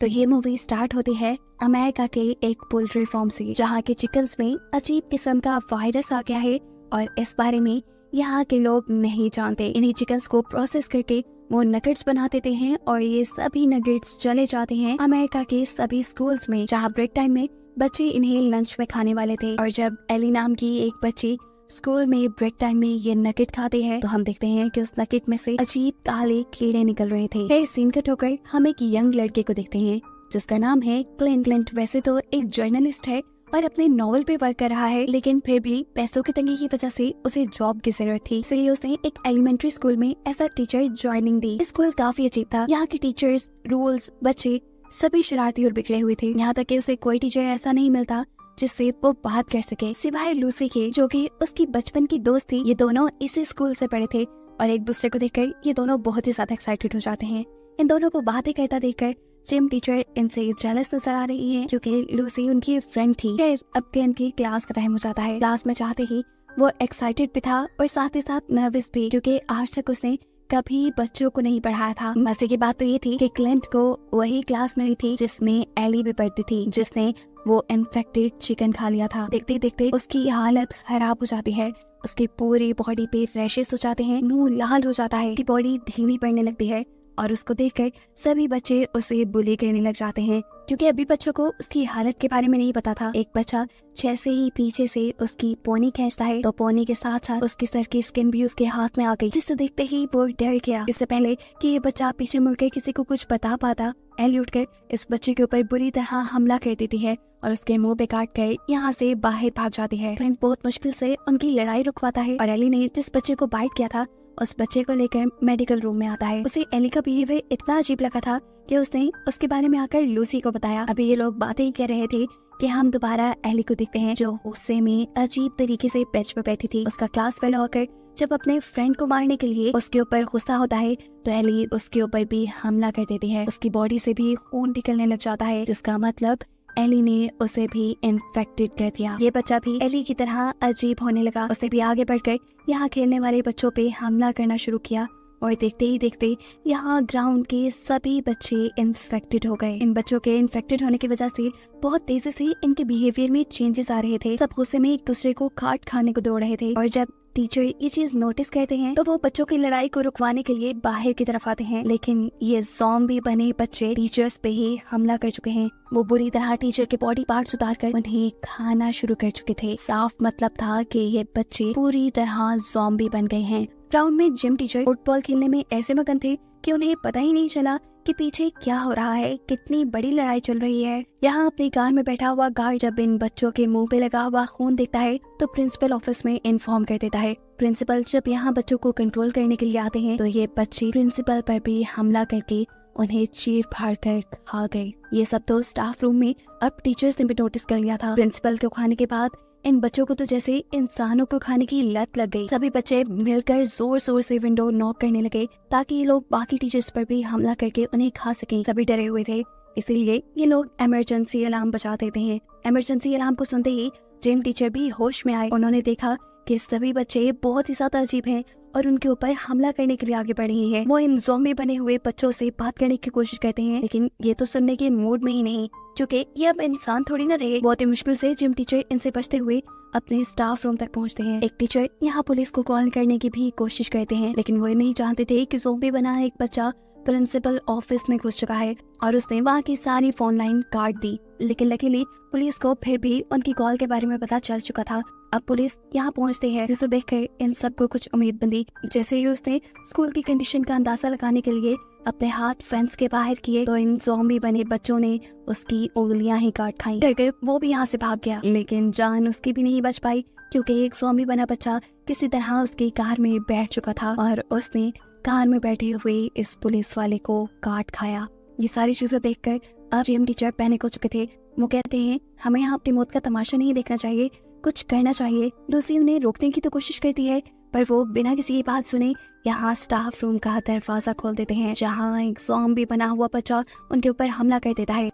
तो ये movie start होती है अमेरिका के एक पोल्ट्री फार्म से, जहाँ के चिकन्स में अजीब किस्म का वायरस आ गया है और इस बारे में यहाँ के लोग नहीं जानते। इन्हीं चिकन्स को प्रोसेस करके वो नगेट्स बना देते हैं और ये सभी नगेट्स चले जाते हैं अमेरिका के सभी स्कूल्स में, जहाँ ब्रेक टाइम में बच्चे इन्हें लंच में खाने वाले थे। और जब एली नाम की एक बच्ची स्कूल में ब्रेक टाइम में ये नगेट खाते हैं तो हम देखते हैं कि उस नगेट में से अजीब काले कीड़े निकल रहे थे। फिर सीन कट होकर हम एक यंग लड़के को देखते हैं जिसका नाम है क्लिंट। क्लिंट वैसे तो एक जर्नलिस्ट है और अपने नॉवल पे वर्क कर रहा है, लेकिन फिर भी पैसों की तंगी की वजह से उसे जॉब की जरूरत थी, इसलिए उसने एक एलिमेंट्री स्कूल में एज अ टीचर ज्वाइनिंग दी। स्कूल काफी अजीब था। यहाँ के टीचर्स, रूल्स, बच्चे सभी शरारती और बिगड़े हुए थे। यहाँ तक कि उसे कोई टीचर ऐसा नहीं मिलता जिससे वो बात कर सके, सिवाय लूसी के, जो कि उसकी बचपन की दोस्त थी। ये दोनों इसी स्कूल से पढ़े थे और एक दूसरे को देखकर ये दोनों बहुत ही ज्यादा एक्साइटेड हो जाते हैं। इन दोनों को बातें करता देखकर जिम टीचर इनसे जेलस नजर आ रही है क्योंकि लूसी उनकी फ्रेंड थी। फिर अब क्लिंट की क्लास का टाइम हो जाता है। क्लास में चाहते ही वो एक्साइटेड भी था और साथ ही साथ नर्वस भी, क्योंकि आज तक उसने कभी बच्चों को नहीं पढ़ाया था। मजे की बात तो ये थी कि क्लिंट को वही क्लास मिली थी जिसमें एली भी पढ़ती थी, जिसने वो इन्फेक्टेड चिकन खा लिया था। देखते देखते उसकी हालत खराब हो जाती है। उसकी पूरी बॉडी पे रैशेस हो जाते हैं, मुंह लाल हो जाता है, उसकी बॉडी ढीली पड़ने लगती है और उसको देखकर सभी बच्चे उसे बुली करने लग जाते हैं, क्योंकि अभी बच्चों को उसकी हालत के बारे में नहीं पता था। एक बच्चा जैसे ही पीछे से उसकी पोनी खींचता है तो पोनी के साथ साथ उसके सर की स्किन भी उसके हाथ में आ गई, जिसे देखते ही वो डर गया। इससे पहले कि ये बच्चा पीछे मुड़कर किसी को कुछ बता पाता, एली उठकर इस बच्चे के ऊपर बुरी तरह हमला कर देती है और उसके मुंह पे काट कर यहाँ से बाहर भाग जाती है। क्लिंट बहुत मुश्किल से उनकी लड़ाई रुकवाता है और एली ने जिस बच्चे को बाइट किया था उस बच्चे को लेकर मेडिकल रूम में आता है। उसे एली का बिहेवियर इतना अजीब लगा था कि उसने उसके बारे में आकर लूसी को बताया। अभी ये लोग बातें ही कर रहे थे कि हम दोबारा एली को देखते हैं जो गुस्से में अजीब तरीके से बेंच पे बैठी थी। उसका क्लास फेल होकर जब अपने फ्रेंड को मारने के लिए उसके ऊपर गुस्सा होता है तो एली उसके ऊपर भी हमला कर देती है। उसकी बॉडी से भी खून निकलने लग जाता है, जिसका मतलब एली ने उसे भी इन्फेक्टेड कर दिया। ये बच्चा भी एली की तरह अजीब होने लगा। उसने भी आगे बढ़कर यहाँ खेलने वाले बच्चों पे हमला करना शुरू किया और देखते ही देखते यहाँ ग्राउंड के सभी बच्चे इन्फेक्टेड हो गए। इन बच्चों के इन्फेक्टेड होने की वजह से बहुत तेजी से इनके बिहेवियर में चेंजेस आ रहे थे। सब गुस्से में एक दूसरे को काट खाने को दौड़ रहे थे और जब टीचर ये चीज नोटिस करते हैं तो वो बच्चों की लड़ाई को रुकवाने के लिए बाहर की तरफ आते हैं, लेकिन ये ज़ॉम्बी बने बच्चे टीचर्स पे ही हमला कर चुके हैं। वो बुरी तरह टीचर के बॉडी पार्ट्स उतारकर उन्हें खाना शुरू कर चुके थे। साफ मतलब था कि ये बच्चे पूरी तरह ज़ॉम्बी बन गए हैं। ग्राउंड में जिम टीचर फुटबॉल खेलने में ऐसे मगन थे कि उन्हें पता ही नहीं चला कि पीछे क्या हो रहा है, कितनी बड़ी लड़ाई चल रही है। यहाँ अपनी कार में बैठा हुआ गार्ड जब इन बच्चों के मुंह पे लगा हुआ खून देखता है तो प्रिंसिपल ऑफिस में इन्फॉर्म कर देता है। प्रिंसिपल जब यहाँ बच्चों को कंट्रोल करने के लिए आते हैं तो ये बच्चे प्रिंसिपल पर भी हमला करके उन्हें चीर फाड़ कर खा गए। ये सब तो स्टाफ रूम में अब टीचर्स ने भी नोटिस कर लिया था। प्रिंसिपल को खाने के बाद इन बच्चों को तो जैसे इंसानों को खाने की लत लग गई। सभी बच्चे मिलकर जोर जोर से विंडो नॉक करने लगे ताकि ये लोग बाकी टीचर्स पर भी हमला करके उन्हें खा सकें। सभी डरे हुए थे, इसीलिए ये लोग इमरजेंसी अलार्म बजा देते हैं। इमरजेंसी अलार्म को सुनते ही जिम टीचर भी होश में आए। उन्होंने देखा कि सभी बच्चे बहुत ही ज्यादा अजीब हैं और उनके ऊपर हमला करने के लिए आगे बढ़ रहे हैं। वो इन ज़ॉम्बी बने हुए बच्चों से बात करने की कोशिश करते हैं, लेकिन ये तो सुनने के मूड में ही नहीं, क्योंकि ये अब इंसान थोड़ी ना रहे। बहुत ही मुश्किल से जिम टीचर इनसे बचते हुए अपने स्टाफ रूम तक पहुंचते हैं। एक टीचर यहाँ पुलिस को कॉल करने की भी कोशिश करते हैं, लेकिन वो नहीं जानते थे कि ज़ॉम्बी बना एक बच्चा प्रिंसिपल ऑफिस में घुस चुका है और उसने वहाँ की सारी फोन लाइन काट दी। लेकिन लकीली पुलिस को फिर भी उनकी कॉल के बारे में पता चल चुका था। अब पुलिस यहाँ पहुँचती है, जिसे देखकर इन सबको कुछ उम्मीद बंदी। जैसे ही उसने स्कूल की कंडीशन का अंदाजा लगाने के लिए अपने हाथ फेंस के बाहर किए तो इन ज़ॉम्बी बने बच्चों ने उसकी उंगलियां ही काट खाई। डर के वो भी यहाँ से भाग गया, लेकिन जान उसकी भी नहीं बच पाई क्योंकि एक ज़ॉम्बी बना बच्चा किसी तरह उसकी कार में बैठ चुका था और उसने कार में बैठे हुए इस पुलिस वाले को काट खाया। ये सारी चीजें देखकर अब जिम टीचर पैनिक हो चुके थे। वो कहते हैं हमें यहाँ अपनी मौत का तमाशा नहीं देखना चाहिए, कुछ करना चाहिए। लूसी उन्हें रोकने की तो कोशिश करती है पर वो बिना किसी की बात सुने यहाँ स्टाफ रूम का दरवाजा खोल देते हैं, जहाँ एक ज़ॉम्बी बना हुआ बच्चा उनके ऊपर हमला कर देता है।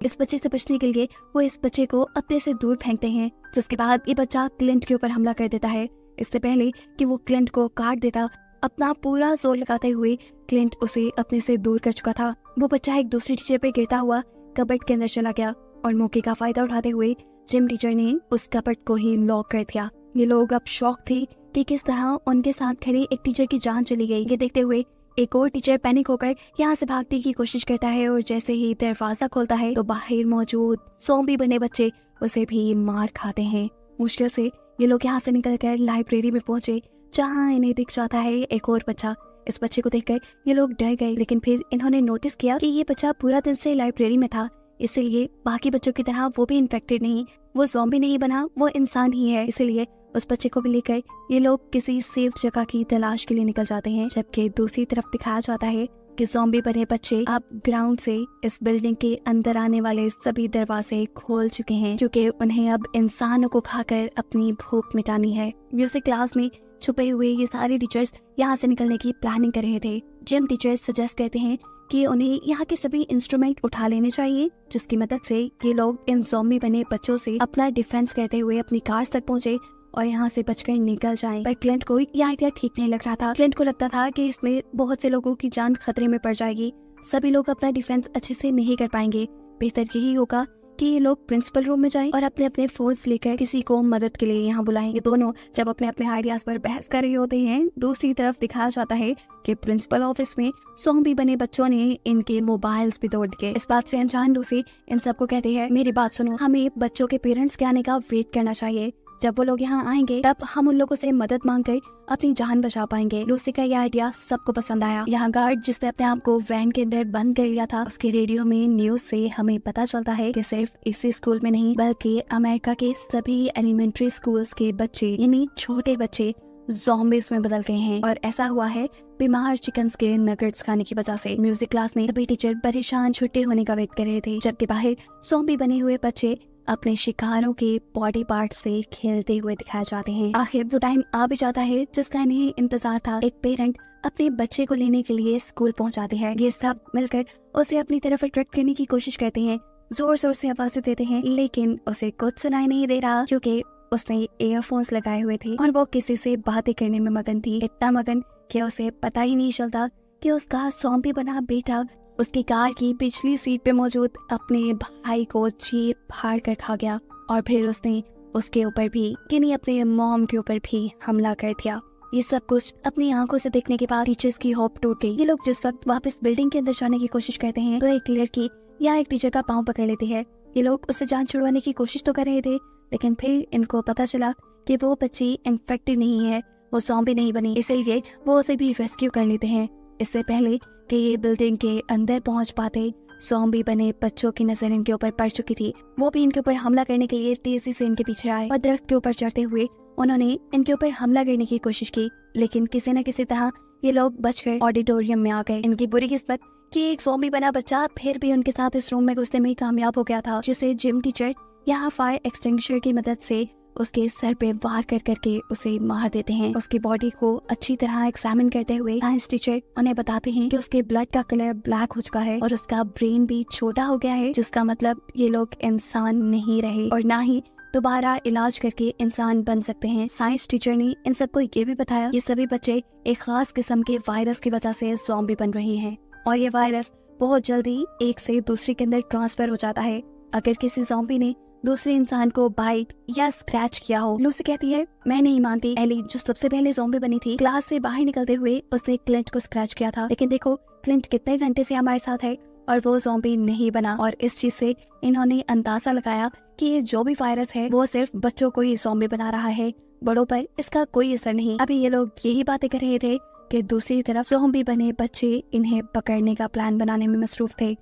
इस बच्चे से बचने के लिए वो इस बच्चे को अपने से दूर फेंकते हैं, जिसके बाद ये बच्चा क्लिंट के ऊपर हमला कर देता है। इससे पहले कि वो क्लिंट को काट देता अपना पूरा जोर लगाते हुए क्लिंट उसे अपने से दूर कर चुका था। वो बच्चा एक दूसरे टीचर पे गिरता हुआ कबर्ड के अंदर चला गया और मौके का फायदा उठाते हुए जिम टीचर ने उस कबर्ड को ही लॉक कर दिया। ये लोग अब शॉक थे कि किस तरह उनके साथ खड़े एक टीचर की जान चली गई। ये देखते हुए एक और टीचर पैनिक होकर यहाँ से भागने की कोशिश करता है और जैसे ही दरवाजा खोलता है तो बाहर मौजूद ज़ॉम्बी बने बच्चे उसे भी मार खाते हैं। मुश्किल से ये लोग यहाँ से निकलकर लाइब्रेरी में पहुंचे, जहाँ इन्हें दिख जाता है एक और बच्चा। इस बच्चे को देखकर ये लोग डर गए, लेकिन फिर इन्होंने नोटिस किया कि ये बच्चा पूरा दिन से लाइब्रेरी में था, इसलिए बाकी बच्चों की तरह वो भी इन्फेक्टेड नहीं, वो ज़ॉम्बी नहीं बना, वो इंसान ही है। इसलिए उस बच्चे को भी लेकर ये लोग किसी सेफ जगह की तलाश के लिए निकल जाते हैं। जबकि दूसरी तरफ दिखाया जाता है कि ज़ॉम्बी बने बच्चे अब ग्राउंड से इस बिल्डिंग के अंदर आने वाले सभी दरवाजे खोल चुके हैं, क्योंकि उन्हें अब इंसानों को खाकर अपनी भूख मिटानी है। म्यूजिक क्लास में छुपे हुए ये सारे टीचर्स यहाँ से निकलने की प्लानिंग कर रहे थे। जिम टीचर्स सजेस्ट करते हैं कि उन्हें यहाँ के सभी इंस्ट्रूमेंट उठा लेने चाहिए, जिसकी मदद से ये लोग इन ज़ॉम्बी बने बच्चों से अपना डिफेंस करते हुए अपनी कार्स तक पहुँचे और यहाँ से बचकर निकल जाएं। पर क्लिंट को ये आइडिया ठीक नहीं लग रहा था। क्लिंट को लगता था कि इसमें बहुत से लोगों की जान खतरे में पड़ जाएगी, सभी लोग अपना डिफेंस अच्छे से नहीं कर पाएंगे। बेहतर यही होगा कि ये लोग प्रिंसिपल रूम में जाएं और अपने अपने फोन्स लेकर किसी को मदद के लिए यहाँ बुलाएं। ये दोनों जब अपने अपने आइडियाज पर बहस कर रहे होते हैं, दूसरी तरफ दिखाया जाता है कि प्रिंसिपल ऑफिस में ज़ॉम्बी बने बच्चों ने इनके मोबाइल्स भी तोड़ दिए। इस बात से अनजान लूसी इन सबको कहती है, मेरी बात सुनो, हमें बच्चों के पेरेंट्स के आने का वेट करना चाहिए। जब वो लोग यहाँ आएंगे तब हम उन लोगों से मदद मांगकर अपनी जान बचा पाएंगे। लूसी का यह आइडिया सबको पसंद आया। यहाँ गार्ड जिसने अपने आप को वैन के अंदर बंद कर लिया था, उसके रेडियो में न्यूज से हमें पता चलता है कि सिर्फ इसी स्कूल में नहीं बल्कि अमेरिका के सभी एलिमेंट्री स्कूल्स के बच्चे यानी छोटे बच्चे ज़ॉम्बीज़ में बदल गए हैं। और ऐसा हुआ है बीमार चिकन्स के नगेट्स खाने की वजह से। म्यूजिक क्लास में सभी टीचर परेशान छुट्टी होने का वेट कर रहे थे, जबकि बाहर ज़ॉम्बी बने हुए बच्चे अपने शिकारों के बॉडी पार्ट से खेलते हुए दिखाए जाते हैं। आखिर वो टाइम आ भी जाता है जिसका इन्हें इंतजार था। एक पेरेंट अपने बच्चे को लेने के लिए स्कूल पहुंचाते हैं। ये सब मिलकर उसे अपनी तरफ अट्रैक्ट करने की कोशिश करते हैं, जोर जोर से आवाजें देते हैं, लेकिन उसे कुछ सुनाई नहीं दे रहा क्योंकि उसने ईयरफोन्स लगाए हुए थे और वो किसी से बातें करने में मगन थी। इतना मगन कि उसे पता ही नहीं चलता कि उसका ज़ॉम्बी बना बेटा उसकी कार की पिछली सीट पे मौजूद अपने भाई को चीर फाड़ कर खा गया और फिर उसने उसके ऊपर भी यानी अपने मॉम के ऊपर भी हमला कर दिया। ये सब कुछ अपनी आंखों से देखने के बाद टीचर्स की होप टूट गई। ये लोग जिस वक्त वापस बिल्डिंग के अंदर जाने की कोशिश करते हैं तो एक लड़की या एक टीचर का पाँव पकड़ लेती है। ये लोग उससे जान छुड़वाने की कोशिश तो कर रहे थे, लेकिन फिर इनको पता चला कि वो बच्ची इन्फेक्टेड नहीं है, वो ज़ॉम्बी नहीं बनी, इसलिए वो उसे भी रेस्क्यू कर लेते हैं। इससे पहले कि ये बिल्डिंग के अंदर पहुंच पाते, ज़ॉम्बी बने बच्चों की नजर इनके ऊपर पड़ चुकी थी। वो भी इनके ऊपर हमला करने के लिए तेजी से इनके पीछे आए और दरख्त के ऊपर चढ़ते हुए उन्होंने इनके ऊपर हमला करने की कोशिश की, लेकिन किसी न किसी तरह ये लोग बचकर ऑडिटोरियम में आ गए। इनकी बुरी किस्मत कि एक ज़ॉम्बी बना बच्चा फिर भी उनके साथ इस रूम में घुसने में कामयाब हो गया था, जिसे जिम टीचर यहाँ फायर एक्सटिंग्विशर की मदद से उसके सर पे वार कर करके उसे मार देते हैं। उसकी बॉडी को अच्छी तरह एग्जामिन करते हुए साइंस टीचर उन्हें बताते हैं कि उसके ब्लड का कलर ब्लैक हो चुका है और उसका ब्रेन भी छोटा हो गया है, जिसका मतलब ये लोग इंसान नहीं रहे और ना ही दोबारा इलाज करके इंसान बन सकते हैं। साइंस टीचर ने इन सबको ये भी बताया ये सभी बच्चे एक खास किस्म के वायरस की वजह से ज़ॉम्बी बन रहे हैं और ये वायरस बहुत जल्दी एक से दूसरे के अंदर ट्रांसफर हो जाता है अगर किसी ज़ॉम्बी ने दूसरे इंसान को बाइट या स्क्रैच किया हो। लूसी कहती है, मैं नहीं मानती, एली जो सबसे पहले ज़ॉम्बी बनी थी, क्लास से बाहर निकलते हुए उसने क्लिंट को स्क्रैच किया था, लेकिन देखो क्लिंट कितने घंटे से हमारे साथ है और वो ज़ॉम्बी नहीं बना। और इस चीज से इन्होंने अंदाजा लगाया कि ये जो भी वायरस है वो सिर्फ बच्चों को ही ज़ॉम्बी बना रहा है, बड़ों पर इसका कोई असर नहीं। अभी ये लोग यही बातें कर रहे थे कि दूसरी तरफ ज़ॉम्बी बने बच्चे इन्हें पकड़ने का प्लान बनाने में मसरूफ थे।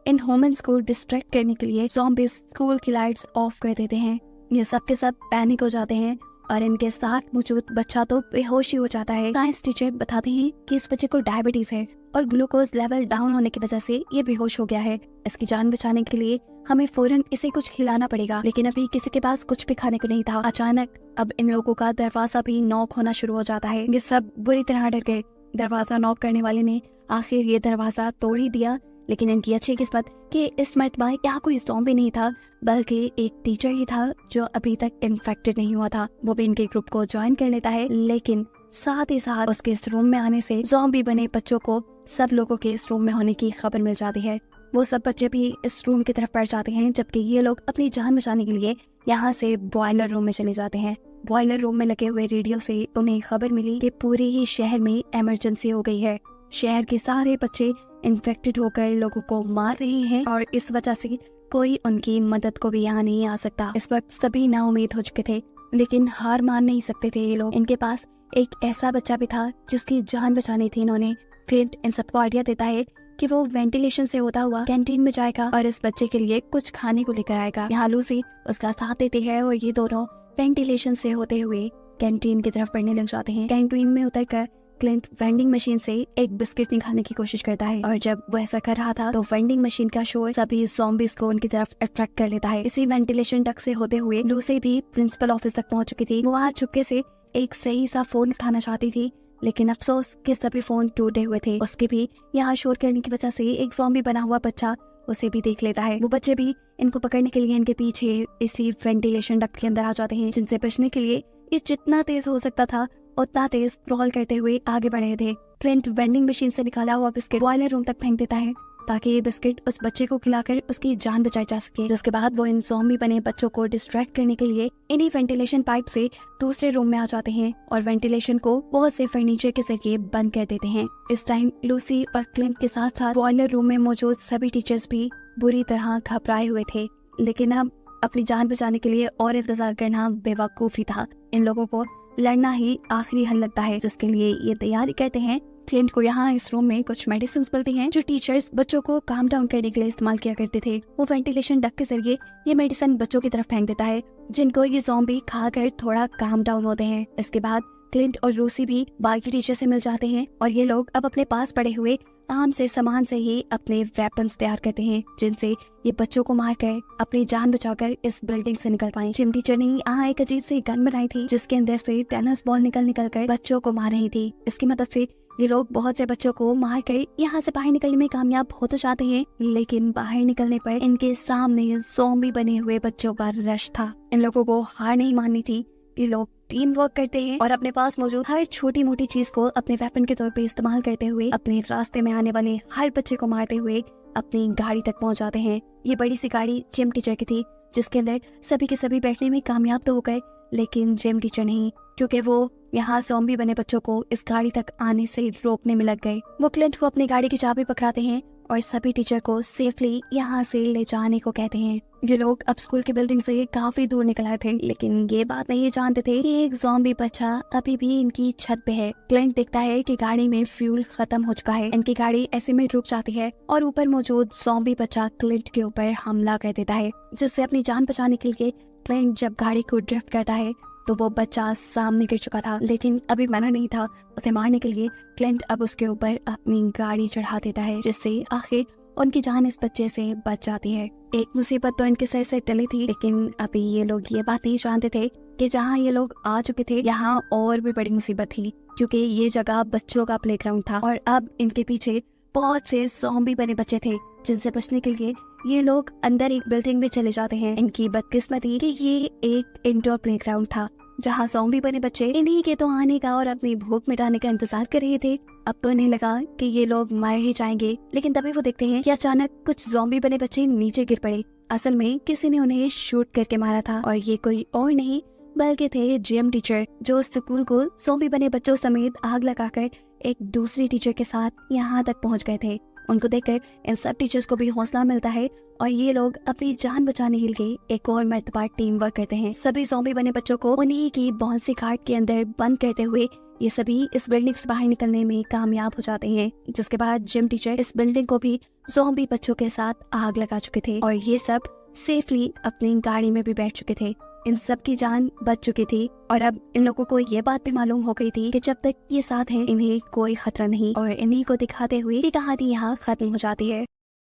इन ह्यूमंस को डिस्ट्रैक्ट करने के लिए ज़ॉम्बीज़ स्कूल की लाइट्स ऑफ कर देते हैं। ये सब के सब पैनिक हो जाते हैं और इनके साथ मौजूद बच्चा तो बेहोशी हो जाता है। साइंस टीचर बताते हैं कि इस बच्चे को डायबिटीज है और ग्लूकोज लेवल डाउन होने की वजह से ये बेहोश हो गया है। इसकी जान बचाने के लिए हमें फौरन इसे कुछ खिलाना पड़ेगा, लेकिन अभी किसी के पास कुछ भी खाने को नहीं था। अचानक अब इन लोगों का दरवाजा भी नॉक होना शुरू हो जाता है। ये सब बुरी तरह डर गए। दरवाजा नॉक करने वाले ने आखिर ये दरवाजा तोड़ ही दिया, लेकिन इनकी अच्छी किस्मत कि इस मर्तबा यहाँ कोई ज़ॉम्बी नहीं था, बल्कि एक टीचर ही था जो अभी तक इन्फेक्टेड नहीं हुआ था। वो भी इनके ग्रुप को ज्वाइन कर लेता है, लेकिन साथ ही साथ उसके इस रूम में आने से ज़ॉम्बी बने बच्चों को सब लोगों के इस रूम में होने की खबर मिल जाती है। वो सब बच्चे भी इस रूम की तरफ बढ़ जाते हैं, जबकि ये लोग अपनी जान बचाने के लिए यहाँ से बॉयलर रूम में चले जाते हैं। बॉयलर रूम में लगे हुए रेडियो से उन्हें खबर मिली कि पूरे ही शहर में इमरजेंसी हो गई है। शहर के सारे बच्चे इन्फेक्टेड होकर लोगों को मार रहे हैं और इस वजह से कोई उनकी मदद को भी यहाँ नहीं आ सकता। इस वक्त सभी नाउम्मीद हो चुके थे, लेकिन हार मान नहीं सकते थे ये लोग। इनके पास एक ऐसा बच्चा भी था जिसकी जान बचानी थी इन्होंने। क्लिंट इन सबको आइडिया देता है कि वो वेंटिलेशन से होता हुआ कैंटीन में जाएगा और इस बच्चे के लिए कुछ खाने को लेकर आएगा। यहाँ लूसी उसका साथ देती है और ये दोनों वेंटिलेशन से होते हुए कैंटीन की तरफ बढ़ने लग जाते हैं। कैंटीन में उतरकर क्लिंट वेंडिंग मशीन से एक बिस्किट निकालने की कोशिश करता है और जब वो ऐसा कर रहा था तो वेंडिंग मशीन का शोर सभी ज़ॉम्बीज़ को उनकी तरफ अट्रैक्ट कर लेता है। इसी वेंटिलेशन डक्ट से होते हुए लूसी भी प्रिंसिपल ऑफिस तक पहुंच चुकी थी। वो वहाँ चुपके से एक सही सा फोन उठाना चाहती थी, लेकिन अफसोस कि सभी फोन टूटे हुए थे। उसके भी यहाँ शोर करने की वजह से एक ज़ॉम्बी बना हुआ बच्चा उसे भी देख लेता है। वो बच्चे भी इनको पकड़ने के लिए इनके पीछे इसी वेंटिलेशन डक्ट के अंदर आ जाते हैं, जिनसे बचने के लिए ये जितना तेज हो सकता था उतना तेज क्रॉल करते हुए आगे बढ़े थे। क्लिंट वेंडिंग मशीन से निकाला हुआ बिस्किट बॉयलर रूम तक फेंक देता है ताकि ये बिस्किट उस बच्चे को खिलाकर उसकी जान बचाई जा सके। जिसके बाद वो इन ज़ॉम्बी बने बच्चों को डिस्ट्रैक्ट करने के लिए इन्हीं वेंटिलेशन पाइप से दूसरे रूम में आ जाते हैं और वेंटिलेशन को बहुत से फर्नीचर के जरिए बंद कर देते हैं। इस टाइम लूसी और क्लिंट के साथ साथ बॉयलर रूम में मौजूद सभी टीचर्स भी बुरी तरह घबराए हुए थे, लेकिन अब अपनी जान बचाने के लिए और इंतजार करना बेवकूफ़ी था। इन लोगों को लड़ना ही आखिरी हल लगता है, जिसके लिए ये तैयारी करते हैं। क्लिंट को यहाँ इस रूम में कुछ मेडिसिन मिलती हैं जो टीचर्स बच्चों को काम डाउन करने के लिए इस्तेमाल किया करते थे। वो वेंटिलेशन डक्ट के जरिए ये मेडिसिन बच्चों की तरफ फेंक देता है, जिनको ये ज़ॉम्बी खाकर थोड़ा काम डाउन होते हैं। इसके बाद क्लिंट और लूसी भी बाकी टीचर से मिल जाते हैं और ये लोग अब अपने पास पड़े हुए आम से सामान से ही अपने वेपन्स तैयार करते हैं, जिनसे ये बच्चों को मारकर अपनी जान बचाकर इस बिल्डिंग से निकल पाएं। जिम टीचर ने यहाँ एक अजीब सी गन बनाई थी जिसके अंदर से टेनिस बॉल निकल कर बच्चों को मार रही थी। इसकी मदद से ये लोग बहुत से बच्चों को मार कर यहाँ से बाहर निकलने में कामयाब हो तो जाते हैं, लेकिन बाहर निकलने पर इनके सामने ज़ॉम्बी बने हुए बच्चों का रश था। इन लोगों को हार नहीं माननी थी। ये लोग टीम वर्क करते हैं और अपने पास मौजूद हर छोटी मोटी चीज को अपने वेपन के तौर पे इस्तेमाल करते हुए अपने रास्ते में आने वाले हर बच्चे को मारते हुए अपनी गाड़ी तक पहुंच जाते हैं। ये बड़ी सी गाड़ी जिम टीचर की थी, जिसके अंदर सभी के सभी बैठने में कामयाब तो हो गए, लेकिन जिम टीचर नहीं, क्योंकि वो यहाँ ज़ॉम्बी बने बच्चों को इस गाड़ी तक आने से रोकने में लग गए। वो क्लिंट को अपनी गाड़ी की चाबी पकड़ाते हैं और सभी टीचर को सेफली यहाँ से ले जाने को कहते हैं। ये लोग अब स्कूल की बिल्डिंग से काफी दूर निकल आए थे, लेकिन ये बात नहीं जानते थे कि एक ज़ॉम्बी बच्चा अभी भी इनकी छत पे है। क्लिंट देखता है कि गाड़ी में फ्यूल खत्म हो चुका है। इनकी गाड़ी ऐसे में रुक जाती है और ऊपर मौजूद ज़ॉम्बी बच्चा क्लिंट के ऊपर हमला कर देता है, जिससे अपनी जान बचाने के लिए क्लिंट जब गाड़ी को ड्रिफ्ट करता है तो वो बच्चा सामने गिर चुका था, लेकिन अभी मना नहीं था उसे मारने के लिए। क्लिंट अब उसके ऊपर अपनी गाड़ी चढ़ा देता है, जिससे आखिर उनकी जान इस बच्चे से बच जाती है। एक मुसीबत तो इनके सर से टली थी, लेकिन अभी ये लोग ये बात नहीं जानते थे कि जहाँ ये लोग आ चुके थे यहाँ और भी बड़ी मुसीबत थी, क्योंकि ये जगह बच्चों का प्लेग्राउंड था और अब इनके पीछे बहुत से ज़ॉम्बी बने बच्चे थे, जिनसे बचने के लिए ये लोग अंदर एक बिल्डिंग में चले जाते हैं। इनकी बदकिस्मती कि ये एक इंडोर प्लेग्राउंड था जहाँ ज़ॉम्बी बने बच्चे इन्हीं के तो आने का और अपनी भूख मिटाने का इंतजार कर रहे थे। अब तो इन्हें लगा कि ये लोग मर ही जाएंगे, लेकिन तभी वो देखते हैं कि अचानक कुछ ज़ॉम्बी बने बच्चे नीचे गिर पड़े। असल में किसी ने उन्हें शूट करके मारा था और ये कोई और नहीं बल्कि थे जिम टीचर, जो स्कूल को ज़ॉम्बी बने बच्चों समेत आग लगाकर एक दूसरी टीचर के साथ यहाँ तक पहुँच गए थे। उनको देखकर इन सब टीचर्स को भी हौसला मिलता है और ये लोग अपनी जान बचाने के लिए एक और मर्तबा टीम वर्क करते हैं। सभी ज़ॉम्बी बने बच्चों को उन्हीं की बाउंसी कार्ड के अंदर बंद करते हुए ये सभी इस बिल्डिंग से बाहर निकलने में कामयाब हो जाते हैं, जिसके बाद जिम टीचर इस बिल्डिंग को भी ज़ॉम्बी बच्चों के साथ आग लगा चुके थे और ये सब सेफली अपनी गाड़ी में भी बैठ चुके थे। इन सब की जान बच चुकी थी और अब इन लोगों को ये बात भी मालूम हो गई थी कि जब तक ये साथ हैं इन्हें कोई खतरा नहीं और इन्हीं को दिखाते हुए ये कहानी यहाँ खत्म हो जाती है।